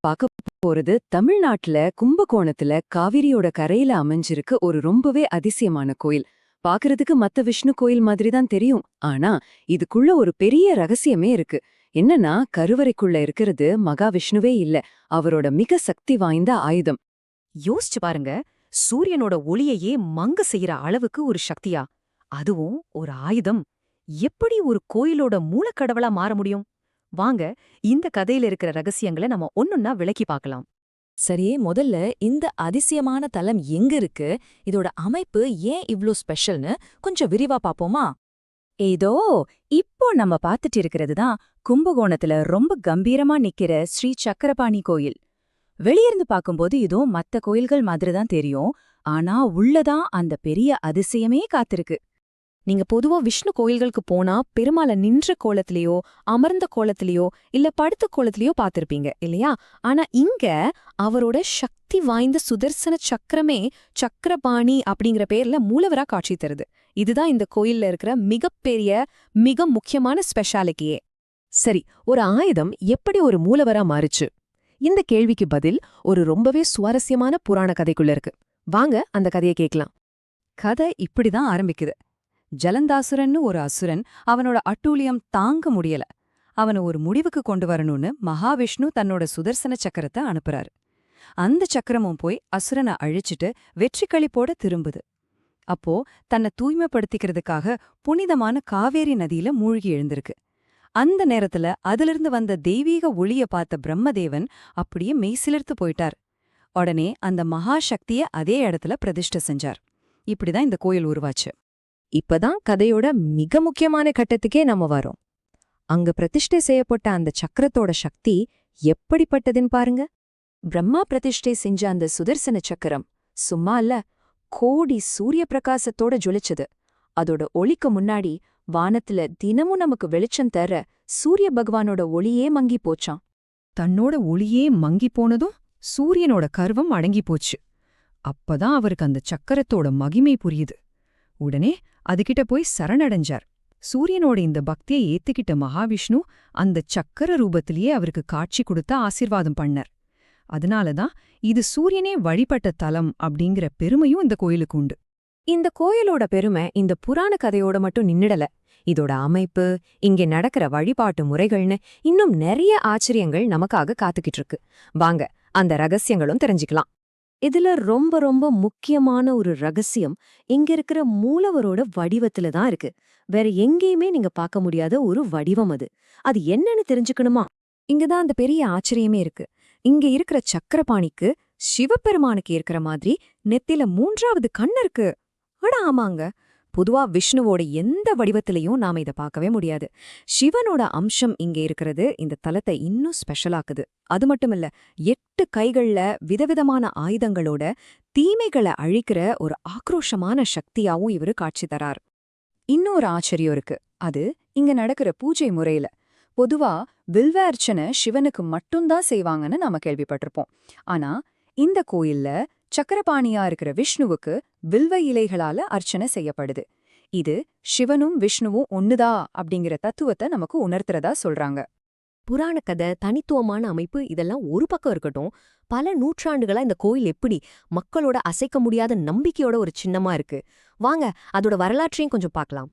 பார்க்க போறது தமிழ்நாட்டுல கும்பகோணத்துல காவிரியோட கரையில அமைஞ்சிருக்கு ஒரு ரொம்பவே அதிசயமான கோயில். பார்க்கறதுக்கு மத்த விஷ்ணு கோயில் மாதிரி தான் தெரியும். ஆனா இதுக்குள்ள ஒரு பெரிய ரகசியமே இருக்கு. என்னன்னா கருவறைக்குள்ள இருக்கிறது மகாவிஷ்ணுவே இல்ல, அவரோட மிக சக்தி வாய்ந்த ஆயுதம். யோசிச்சு பாருங்க, சூரியனோட ஒளியையே மங்க செய்யற அளவுக்கு ஒரு சக்தியா, அதுவும் ஒரு ஆயுதம், எப்படி ஒரு கோயிலோட மூலக்கடவுளா மாற முடியும்? வாங்க, இந்த கதையில இருக்கிற ரகசியங்களை நம்ம ஒன்னொன்னா விளக்கி பார்க்கலாம். சரி, முதல்ல இந்த அதிசயமான தலம் எங்க இருக்கு, இதோட அமைப்பு ஏன் இவ்ளோ ஸ்பெஷல்னு கொஞ்சம் விரிவா பாப்போமா? ஏதோ இப்போ நம்ம பார்த்துட்டு இருக்கிறது தான் கும்பகோணத்துல ரொம்ப கம்பீரமா நிக்கிற ஸ்ரீ சக்கரபாணி கோயில். வெளியிருந்து பார்க்கும்போது இதுவும் மத்த கோயில்கள் மாதிரி தான் தெரியும். ஆனா உள்ளதான் அந்த பெரிய அதிசயமே காத்திருக்கு. நீங்க பொதுவா விஷ்ணு கோயில்களுக்கு போனா பெருமாள நின்ற கோலத்திலேயோ அமர்ந்த கோலத்திலேயோ இல்ல படுத்த கோலத்திலேயோ பார்த்திருப்பீங்க இல்லையா? ஆனா இங்க அவரோட சக்தி வாய்ந்த சுதர்சன சக்கரமே சக்கரபாணி அப்படிங்கிற பேர்ல மூலவரா காட்சி தருது. இதுதான் இந்த கோயில்ல இருக்கிற மிகப்பெரிய மிக முக்கியமான ஸ்பெஷாலிட்டியே. சரி, ஒரு ஆயுதம் எப்படி ஒரு மூலவரா மாறுச்சு? இந்த கேள்விக்கு பதில் ஒரு ரொம்பவே சுவாரஸ்யமான புராண கதைக்குள்ள இருக்கு. வாங்க அந்த கதையை கேட்கலாம். கதை இப்படிதான் ஆரம்பிக்குது. ஜலந்தாசுரன்னு ஒரு அசுரன் அவனோட அட்டூழியம் தாங்க முடியல. அவனை ஒரு முடிவுக்கு கொண்டு வரணும்னு மகாவிஷ்ணு தன்னோட சுதர்சன சக்கரத்தை அனுப்புறாரு. அந்த சக்கரமும் போய் அசுரனை அழிச்சிட்டு வெற்றிக்களிப்போட திரும்புது. அப்போ தன்னை தூய்மைப்படுத்திக்கிறதுக்காக புனிதமான காவேரி நதியில மூழ்கி எழுந்திருக்கு. அந்த நேரத்துல அதிலிருந்து வந்த தெய்வீக ஒளிய பார்த்த பிரம்மதேவன் அப்படியே மெய்சிலிர்த்து போயிட்டார். உடனே அந்த மகா சக்திய அதே இடத்துல பிரதிஷ்டை செஞ்சார். இப்படிதான் இந்த கோயில் உருவாச்சு. இப்பதான் கதையோட மிக முக்கியமான கட்டத்துக்கே நம்ம வரோம். அங்க பிரதிஷ்டை செய்யப்பட்ட அந்த சக்கரத்தோட சக்தி எப்படிப்பட்டதுன்னு பாருங்க. பிரம்மா பிரதிஷ்டை செஞ்ச அந்த சுதர்சன சக்கரம் சும்மா இல்ல, கோடி சூரிய பிரகாசத்தோட ஜொலிச்சது. அதோட ஒளிக்கு முன்னாடி வானத்துல தினமும் நமக்கு வெளிச்சம் தர சூரிய பகவானோட ஒளியே மங்கி போச்சாம். தன்னோட ஒளியே மங்கி போனதும் சூரியனோட கர்வம் அடங்கி போச்சு. அப்பதான் அவருக்கு அந்த சக்கரத்தோட மகிமை புரியுது. உடனே அதுகிட்ட போய் சரணடைஞ்சார். சூரியனோட இந்த பக்தியை ஏத்துக்கிட்ட மகாவிஷ்ணு அந்த சக்கர ரூபத்திலேயே அவருக்கு காட்சி கொடுத்த ஆசீர்வாதம் பண்ணார். அதனாலதான் இது சூரியனே வழிபட்ட தலம் அப்படிங்கிற பெருமையும் இந்த கோயிலுக்கு உண்டு. இந்த கோயிலோட பெருமை இந்த புராண கதையோட மட்டும் நின்னுடல. இதோட அமைப்பு, இங்கே நடக்கிற வழிபாட்டு முறைகள்னு இன்னும் நிறைய ஆச்சரியங்கள் நமக்காக காத்துக்கிட்டு இருக்கு. வாங்க அந்த ரகசியங்களும் தெரிஞ்சுக்கலாம். இதுல ரொம்ப ரொம்ப முக்கியமான ஒரு ரகசியம் இங்க இருக்கிற மூலவரோட வடிவத்துல தான் இருக்கு. வேற எங்கேயுமே நீங்க பார்க்க முடியாத ஒரு வடிவம் அது. அது என்னன்னு தெரிஞ்சுக்கணுமா? இங்கதான் அந்த பெரிய ஆச்சரியமே இருக்கு. இங்க இருக்கிற சக்கரபாணிக்கு சிவபெருமானுக்கு இருக்கிற மாதிரி நெத்தில 3வது கண் இருக்கு. அட ஆமாங்க, பொதுவா விஷ்ணுவோட எந்த வடிவத்திலையும் நாம இத பார்க்கவே முடியாது. சிவனோட அம்சம் இங்க இருக்கிறது இந்த தலத்தை இன்னும் ஸ்பெஷலாக்குது. அது மட்டுமில்ல, 8 கைகள்ல விதவிதமான ஆயுதங்களோட தீமைகளை அழிக்கிற ஒரு ஆக்ரோஷமான சக்தியாவும் இவரு காட்சி தரார். இன்னொரு ஆச்சரியம் இருக்கு. அது இங்க நடக்கிற பூஜை முறையில. பொதுவா வில்வ அர்ச்சனை சிவனுக்கு மட்டும்தான் செய்வாங்கன்னு நாம கேள்விப்பட்டிருப்போம். ஆனா இந்த கோயில்ல சக்கரபாணியா இருக்கிற விஷ்ணுவுக்கு வில்வ இலைகளால அர்ச்சனை செய்யப்படுது. இது சிவனும் விஷ்ணுவும் ஒண்ணுதா அப்படிங்கிற தத்துவத்தை நமக்கு உணர்த்துறதா சொல்றாங்க. புராண கதை, தனித்துவமான அமைப்பு இதெல்லாம் ஒரு பக்கம் இருக்கட்டும், பல நூற்றாண்டுகளா இந்த கோயில் எப்படி மக்களோட அசைக்க முடியாத நம்பிக்கையோட ஒரு சின்னமா இருக்கு. வாங்க அதோட வரலாற்றையும் கொஞ்சம் பார்க்கலாம்.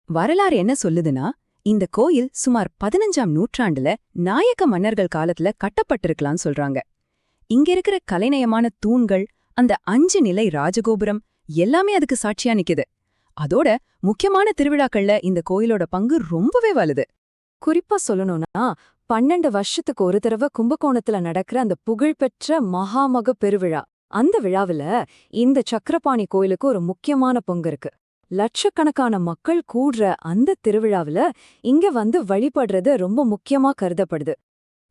வரலாறு என்ன சொல்லுதுன்னா, இந்த கோயில் சுமார் 15ஆம் நூற்றாண்டுல நாயக்க மன்னர்கள் காலத்துல கட்டப்பட்டிருக்கலாம்னு சொல்றாங்க. இங்க இருக்கிற கலைநயமான தூண்கள், அந்த 5 நிலை ராஜகோபுரம் எல்லாமே அதுக்கு சாட்சியா நிக்குது. அதோட முக்கியமான திருவிழாக்கள்ல இந்த கோயிலோட பங்கு ரொம்பவே வலுது. குறிப்பா சொல்லணும்னா, 12 வருஷத்துக்கு ஒரு தடவை கும்பகோணத்துல நடக்கிற அந்த புகழ்பெற்ற மகாமக பெருவிழா, அந்த விழாவுல இந்த சக்கரபாணி கோயிலுக்கு ஒரு முக்கியமான பங்கு இருக்கு. லட்சக்கணக்கான மக்கள் கூடுற அந்த திருவிழாவுல இங்க வந்து வழிபடுறது ரொம்ப முக்கியமா கருதப்படுது.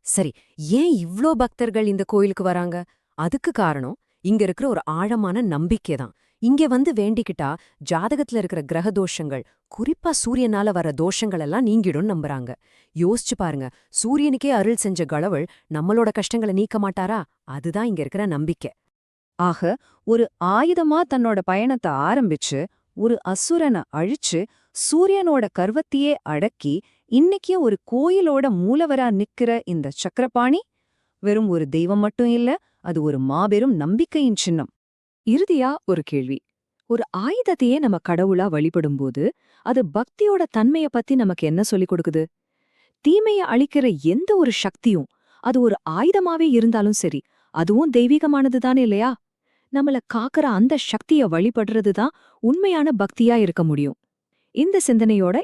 சரி, ஏன் இவ்ளோ பக்தர்கள் இந்த கோயிலுக்கு வராங்க? அதுக்கு காரணம் இங்க இருக்கிற ஒரு ஆழமான நம்பிக்கை தான். இங்க வந்து வேண்டிக்கிட்டா ஜாதகத்துல இருக்கிற கிரக தோஷங்கள், குறிப்பா சூரியனால வர தோஷங்கள் எல்லாம் நீங்கிடும் நம்புறாங்க. யோசிச்சு பாருங்க, சூரியனுக்கே அருள் செஞ்ச கடவுள் நம்மளோட கஷ்டங்களை நீக்க மாட்டாரா? அதுதான் இங்க இருக்கிற நம்பிக்கை. ஆக ஒரு ஆயுதமா தன்னோட பயணத்தை ஆரம்பிச்சு ஒரு அசுரனை அழிச்சு சூரியனோட கர்வத்தையே அடக்கி இன்னைக்கு ஒரு கோயிலோட மூலவரா நிக்கிற இந்த சக்கரபாணி வெறும் ஒரு தெய்வம் மட்டும் இல்ல, அது ஒரு மாபெரும் நம்பிக்கையின் சின்னம். இறுதியா ஒரு கேள்வி. ஒரு ஆயுதத்தையே நம்ம கடவுளா வழிபடும்போது அது பக்தியோட தன்மைய பத்தி நமக்கு என்ன சொல்லிக் கொடுக்குது? தீமைய அழிக்கிற எந்த ஒரு சக்தியும் அது ஒரு ஆயுதமாவே இருந்தாலும் சரி, அதுவும் தெய்வீகமானது தானே இல்லையா? நம்மள காக்கிற அந்த சக்திய வழிபடுறது தான் உண்மையான பக்தியா இருக்க முடியும். இந்த சிந்தனையோட